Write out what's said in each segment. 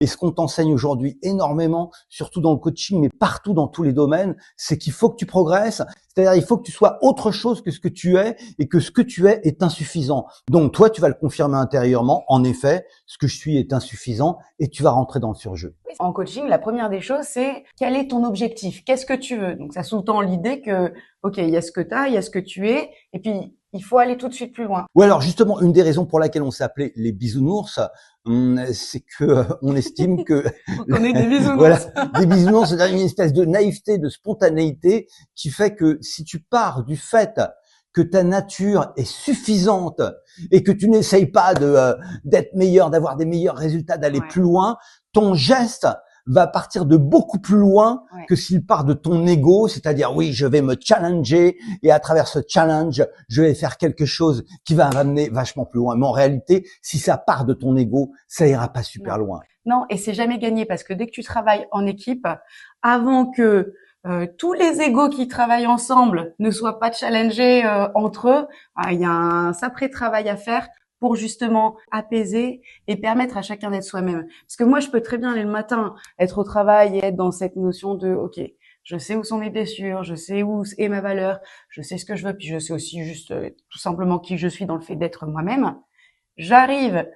Et ce qu'on t'enseigne aujourd'hui énormément, surtout dans le coaching, mais partout dans tous les domaines, c'est qu'il faut que tu progresses. C'est-à-dire, il faut que tu sois autre chose que ce que tu es et que ce que tu es est insuffisant. Donc, toi, tu vas le confirmer intérieurement. En effet, ce que je suis est insuffisant et tu vas rentrer dans le surjeu. En coaching, la première des choses, c'est quel est ton objectif? Qu'est-ce que tu veux? Donc, ça sous-tend l'idée que, OK, il y a ce que tu as, il y a ce que tu es, et puis il faut aller tout de suite plus loin. Ou alors, justement, une des raisons pour laquelle on s'appelait les bisounours, c'est que on estime que On est des bisounours. voilà, des bisounours, c'est une espèce de naïveté, de spontanéité qui fait que si tu pars du fait que ta nature est suffisante et que tu n'essayes pas d'être meilleur, d'avoir des meilleurs résultats, d'aller plus loin, ton geste va partir de beaucoup plus loin que s'il part de ton ego, c'est-à-dire oui, je vais me challenger et à travers ce challenge, je vais faire quelque chose qui va m'amener vachement plus loin. Mais en réalité, si ça part de ton ego, ça ira pas super loin. Non, et c'est jamais gagné parce que dès que tu travailles en équipe, avant que tous les égos qui travaillent ensemble ne soient pas challengés entre eux, il y a un sacré travail à faire pour justement apaiser et permettre à chacun d'être soi-même. Parce que moi, je peux très bien aller le matin, être au travail et être dans cette notion de OK, je sais où sont mes blessures, je sais où est ma valeur, je sais ce que je veux, puis je sais aussi juste tout simplement qui je suis dans le fait d'être moi-même. J'arrive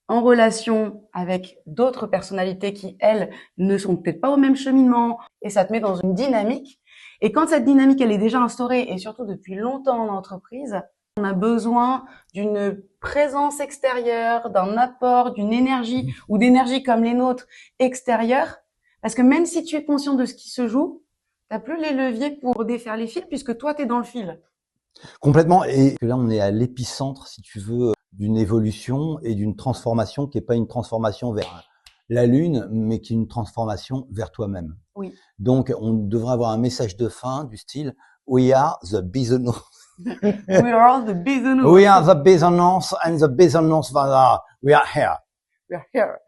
en relation avec d'autres personnalités qui, elles, ne sont peut-être pas au même cheminement, et ça te met dans une dynamique. Et quand cette dynamique, elle est déjà instaurée, et surtout depuis longtemps en entreprise, on a besoin d'une présence extérieure, d'un apport, d'une énergie, ou d'énergie comme les nôtres extérieure, parce que même si tu es conscient de ce qui se joue, t'as plus les leviers pour défaire les fils, puisque toi, t'es dans le fil. Complètement. Et là, on est à l'épicentre, si tu veux, d'une évolution et d'une transformation qui n'est pas une transformation vers la Lune, mais qui est une transformation vers toi-même. Oui. Donc, on devrait avoir un message de fin du style « We are the bisounours ». We are the bisounours. We are the bisounours and the bisounours, we are here. We are here.